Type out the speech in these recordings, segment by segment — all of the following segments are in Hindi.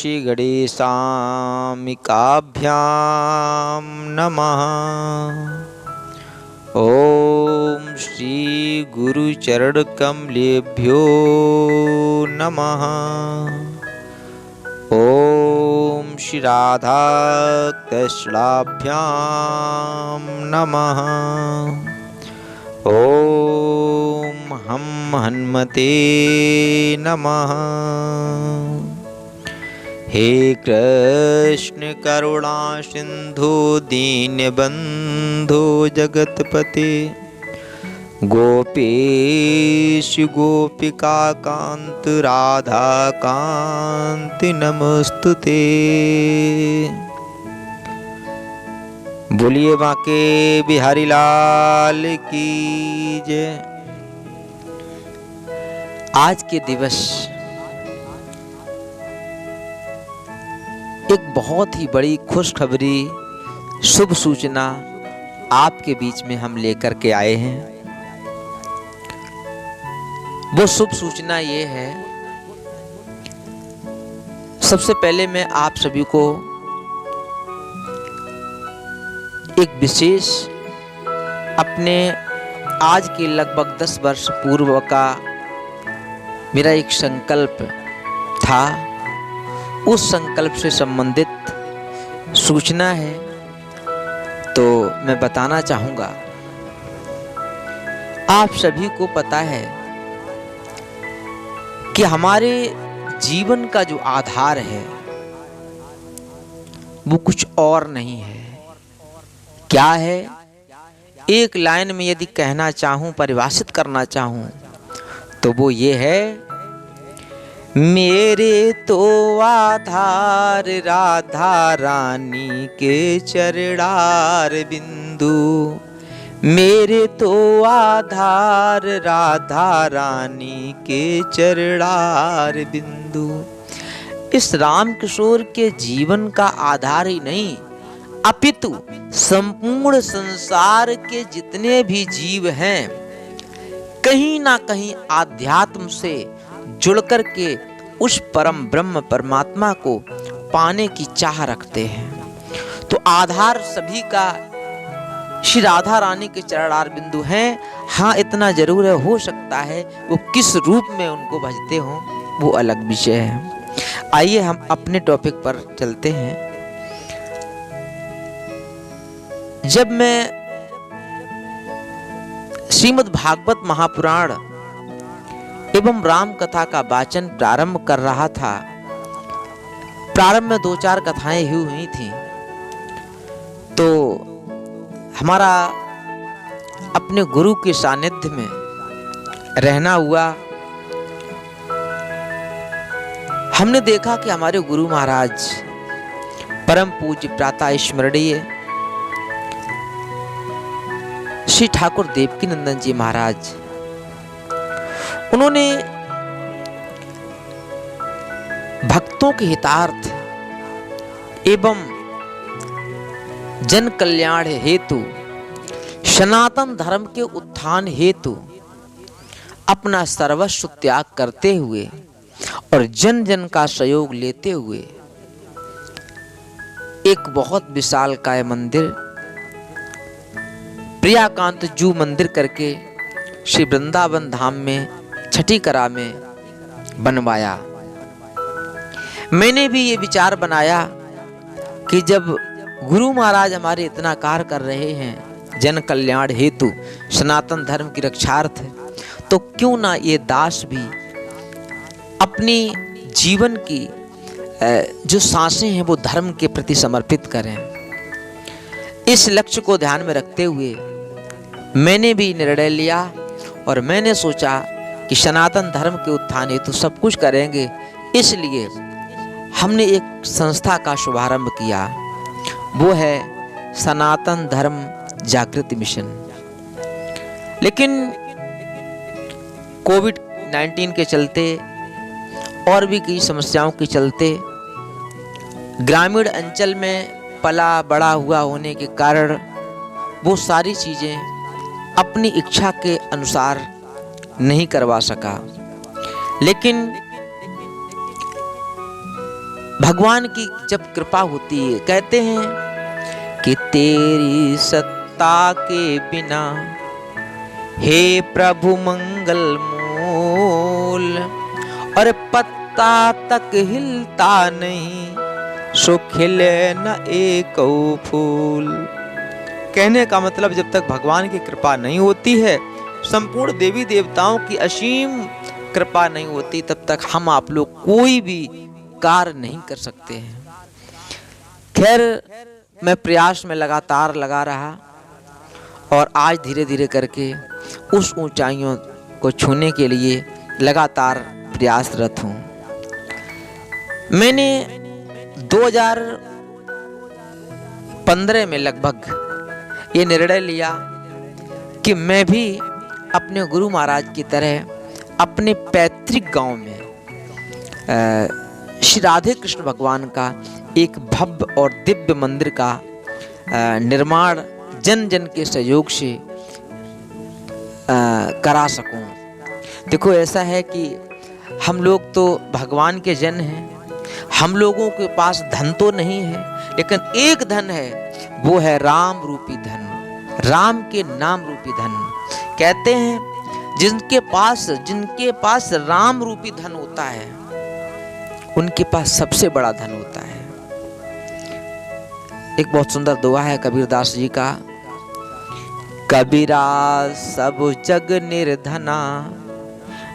श्री गणेशाम्बिकाभ्यां नमः। ओम श्री गुरुचरणकमलेभ्यो नमः। ओम श्री राधाकृष्णाभ्यां नमः। ओम हम हनुमते नमः। हे कृष्ण करुणा सिंधु दीनबंधु जगतपते गोपेश गोपिका कांत राधा कांत नमस्तुते। बोलिए बांके बिहारी लाल की जय। आज के दिवस एक बहुत ही बड़ी खुशखबरी शुभ सूचना आपके बीच में हम लेकर के आए हैं। वो शुभ सूचना ये है, सबसे पहले मैं आप सभी को एक विशेष अपने आज के लगभग 10 वर्ष पूर्व का मेरा एक संकल्प था, उस संकल्प से संबंधित सूचना है तो मैं बताना चाहूँगा। आप सभी को पता है कि हमारे जीवन का जो आधार है वो कुछ और नहीं है। क्या है? एक लाइन में यदि कहना चाहूँ, परिभाषित करना चाहूँ तो वो ये है, मेरे तो आधार राधा रानी के चरणार बिंदु। मेरे तो आधार राधा रानी के चरणार बिंदु। इस राम किशोर के जीवन का आधार ही नहीं, अपितु संपूर्ण संसार के जितने भी जीव हैं कहीं ना कहीं आध्यात्म से जुड़कर के उस परम ब्रह्म परमात्मा को पाने की चाह रखते हैं। तो आधार सभी का श्री राधा रानी के चरणार बिंदु हैं। हाँ, इतना जरूर है, हो सकता है वो किस रूप में उनको भजते हों वो अलग विषय है। आइए हम अपने टॉपिक पर चलते हैं। जब मैं श्रीमद् भागवत महापुराण एवं राम कथा का वाचन प्रारंभ कर रहा था, प्रारंभ में 2-4 कथाएं हुई थी, तो हमारा अपने गुरु के सानिध्य में रहना हुआ। हमने देखा कि हमारे गुरु महाराज परम पूज्य प्रातः स्मरणीय श्री ठाकुर देवकीनंदन जी महाराज, उन्होंने भक्तों के हितार्थ एवं जन कल्याण हेतु, सनातन धर्म के उत्थान हेतु अपना सर्वस्व त्याग करते हुए और जन जन का सहयोग लेते हुए एक बहुत विशालकाय मंदिर प्रियाकांत जू मंदिर करके श्री वृंदावन धाम में छठी करा में बनवाया। मैंने भी ये विचार बनाया कि जब गुरु महाराज हमारे इतना कार्य कर रहे हैं जन कल्याण हेतु, सनातन धर्म की रक्षार्थ, तो क्यों ना ये दास भी अपनी जीवन की जो सांसें हैं वो धर्म के प्रति समर्पित करें। इस लक्ष्य को ध्यान में रखते हुए मैंने भी निर्णय लिया और मैंने सोचा कि सनातन धर्म के उत्थान हेतु सब कुछ करेंगे, इसलिए हमने एक संस्था का शुभारंभ किया, वो है सनातन धर्म जागृति मिशन। लेकिन कोविड-19 के चलते और भी कई समस्याओं के चलते ग्रामीण अंचल में पला बड़ा हुआ होने के कारण वो सारी चीज़ें अपनी इच्छा के अनुसार नहीं करवा सका। लेकिन भगवान की जब कृपा होती है, कहते हैं कि तेरी सत्ता के बिना हे प्रभु मंगल मूल, और पत्ता तक हिलता नहीं सो खिले न एक फूल। कहने का मतलब जब तक भगवान की कृपा नहीं होती है, संपूर्ण देवी देवताओं की असीम कृपा नहीं होती, तब तक हम आप लोग कोई भी कार्य नहीं कर सकते हैं। खैर, मैं प्रयास में लगातार लगा रहा और आज धीरे धीरे करके उस ऊंचाइयों को छूने के लिए लगातार प्रयासरत हूँ। मैंने 2015 में लगभग ये निर्णय लिया कि मैं भी अपने गुरु महाराज की तरह अपने पैतृक गांव में श्री राधे कृष्ण भगवान का एक भव्य और दिव्य मंदिर का निर्माण जन जन के सहयोग से करा सकूं। देखो, ऐसा है कि हम लोग तो भगवान के जन हैं, हम लोगों के पास धन तो नहीं है, लेकिन एक धन है, वो है राम रूपी धन, राम के नाम रूपी धन। कहते हैं जिनके पास राम रूपी धन होता है, उनके पास सबसे बड़ा धन होता है। एक बहुत सुंदर दुआ है कबीरदास जी का, कबीरा सब जग निर्धना,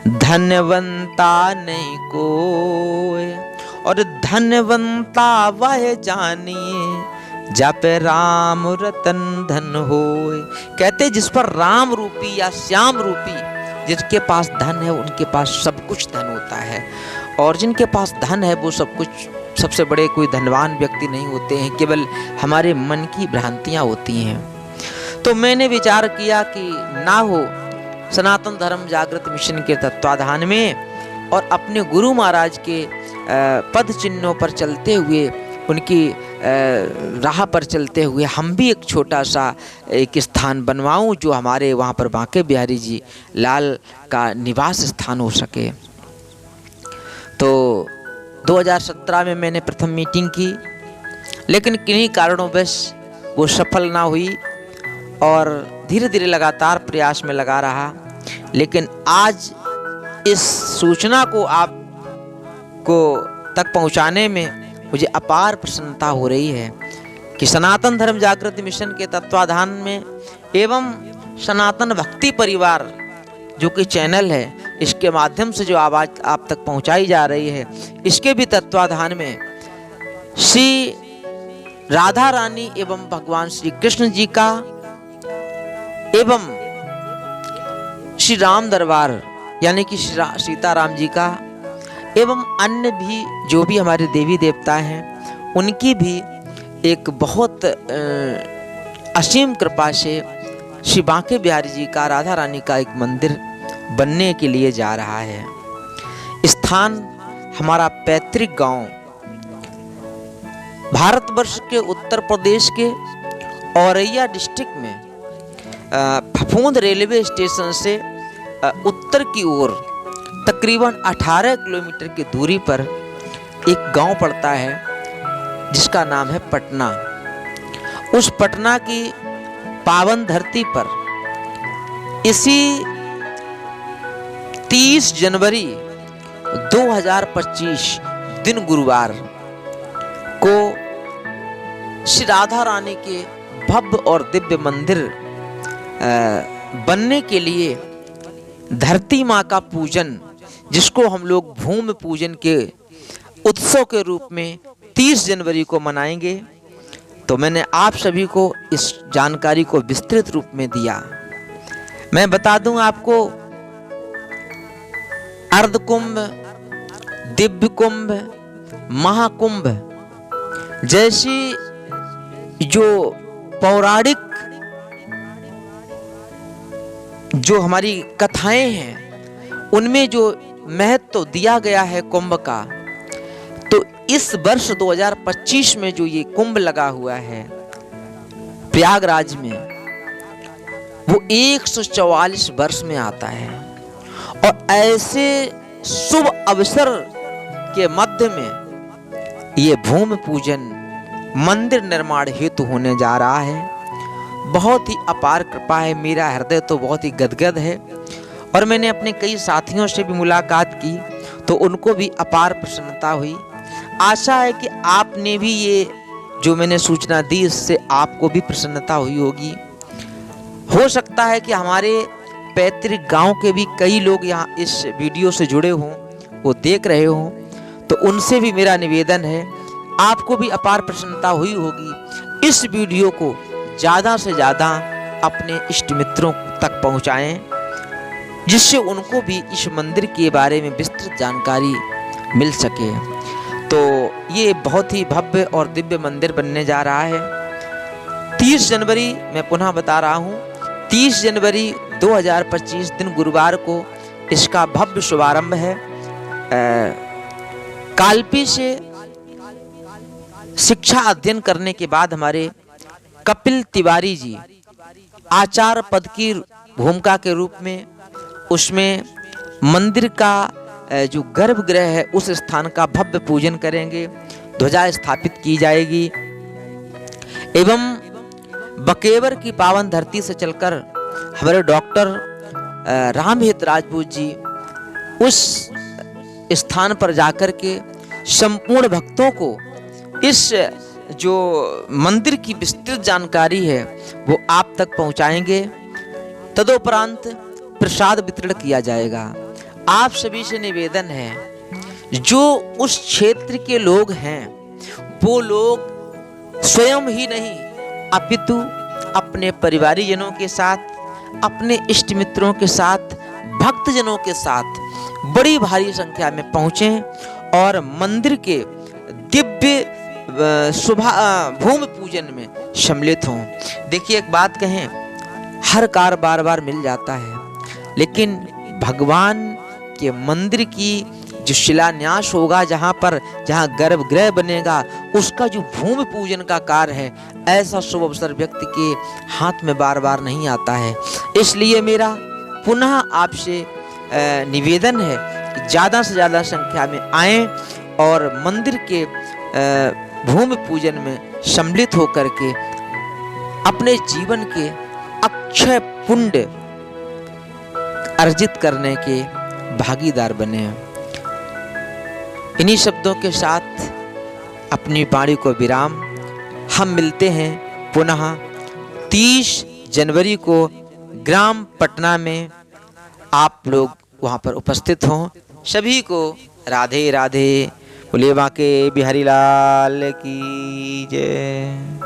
धनवंता नहीं कोई, और धनवंता वह जानिए जप राम रतन धन होए। कहते जिस पर राम रूपी या श्याम रूपी जिसके पास धन है, उनके पास सब कुछ धन होता है। और जिनके पास धन है वो सब कुछ, सबसे बड़े कोई धनवान व्यक्ति नहीं होते हैं, केवल हमारे मन की भ्रांतियां होती हैं। तो मैंने विचार किया कि ना हो, सनातन धर्म जागृत मिशन के तत्वाधान में और अपने गुरु महाराज के पद चिन्हों पर चलते हुए, उनकी राह पर चलते हुए हम भी एक छोटा सा एक स्थान बनवाऊं जो हमारे वहाँ पर बांके बिहारी जी लाल का निवास स्थान हो सके। तो 2017 में मैंने प्रथम मीटिंग की, लेकिन किन्हीं कारणों वश वो सफल ना हुई और धीरे धीरे लगातार प्रयास में लगा रहा। लेकिन आज इस सूचना को आपको तक पहुंचाने में मुझे अपार प्रसन्नता हो रही है कि सनातन धर्म जागृति मिशन के तत्वाधान में एवं सनातन भक्ति परिवार जो कि चैनल है, इसके माध्यम से जो आवाज़ आप तक पहुंचाई जा रही है, इसके भी तत्वाधान में श्री राधा रानी एवं भगवान श्री कृष्ण जी का एवं श्री राम दरबार यानी कि सीताराम जी का एवं अन्य भी जो भी हमारे देवी देवता हैं, उनकी भी एक बहुत असीम कृपा से श्री बांके बिहारी जी का, राधा रानी का एक मंदिर बनने के लिए जा रहा है। स्थान हमारा पैतृक गांव, भारतवर्ष के उत्तर प्रदेश के औरैया डिस्ट्रिक्ट में फफूंद रेलवे स्टेशन से उत्तर की ओर तकरीबन 18 किलोमीटर की दूरी पर एक गांव पड़ता है जिसका नाम है पटना। उस पटना की पावन धरती पर इसी 30 जनवरी 2025 दिन गुरुवार को श्री राधा रानी के भव्य और दिव्य मंदिर बनने के लिए धरती माँ का पूजन, जिसको हम लोग भूमि पूजन के उत्सव के रूप में 30 जनवरी को मनाएंगे। तो मैंने आप सभी को इस जानकारी को विस्तृत रूप में दिया। मैं बता दूं आपको, अर्ध कुंभ, दिव्य कुंभ, महाकुंभ जैसी जो पौराणिक जो हमारी कथाएं हैं, उनमें जो महत्व दिया गया है कुंभ का, तो इस वर्ष 2025 में जो ये कुंभ लगा हुआ है प्रयागराज में, वो 144 वर्ष में आता है। और ऐसे शुभ अवसर के मध्य में ये भूमि पूजन मंदिर निर्माण हेतु होने जा रहा है। बहुत ही अपार कृपा है, मेरा हृदय तो बहुत ही गदगद है। और मैंने अपने कई साथियों से भी मुलाकात की तो उनको भी अपार प्रसन्नता हुई। आशा है कि आपने भी ये जो मैंने सूचना दी इससे आपको भी प्रसन्नता हुई होगी। हो सकता है कि हमारे पैतृक गांव के भी कई लोग यहाँ इस वीडियो से जुड़े हों, वो देख रहे हों, तो उनसे भी मेरा निवेदन है, आपको भी अपार प्रसन्नता हुई होगी। इस वीडियो को ज़्यादा से ज़्यादा अपने इष्ट मित्रों तक पहुँचाएं, जिससे उनको भी इस मंदिर के बारे में विस्तृत जानकारी मिल सके। तो ये बहुत ही भव्य और दिव्य मंदिर बनने जा रहा है। 30 जनवरी मैं पुनः बता रहा हूँ, 30 जनवरी 2025 दिन गुरुवार को इसका भव्य शुभारंभ है। कालपी से शिक्षा अध्ययन करने के बाद हमारे कपिल तिवारी जी आचार्य पद की भूमिका के रूप में उसमें मंदिर का जो गर्भगृह है उस स्थान का भव्य पूजन करेंगे, ध्वजा स्थापित की जाएगी एवं बकेवर की पावन धरती से चलकर हमारे डॉक्टर रामहित राजपूत जी उस स्थान पर जाकर के संपूर्ण भक्तों को इस जो मंदिर की विस्तृत जानकारी है वो आप तक पहुंचाएंगे। तदोपरांत प्रसाद वितरण किया जाएगा। आप सभी से निवेदन है, जो उस क्षेत्र के लोग हैं वो लोग स्वयं ही नहीं अपितु अपने परिवारीजनों के साथ, अपने इष्ट मित्रों के साथ, भक्तजनों के साथ बड़ी भारी संख्या में पहुंचें और मंदिर के दिव्य भूमि पूजन में सम्मिलित हों। देखिए, एक बात कहें, हर कार्य बार बार मिल जाता है, लेकिन भगवान के मंदिर की जो शिलान्यास होगा, जहाँ गर्भगृह बनेगा, उसका जो भूमि पूजन का कार्य है, ऐसा शुभ अवसर व्यक्ति के हाथ में बार बार नहीं आता है। इसलिए मेरा पुनः आपसे निवेदन है कि ज़्यादा से ज़्यादा संख्या में आएं और मंदिर के भूमि पूजन में सम्मिलित होकर के अपने जीवन के अक्षय पुण्य अर्जित करने के भागीदार बने। इन्हीं शब्दों के साथ अपनी वाणी को विराम। हम मिलते हैं पुनः 30 जनवरी को ग्राम पटना में। आप लोग वहाँ पर उपस्थित हों। सभी को राधे राधे। बोले बांके बिहारी लाल की जय।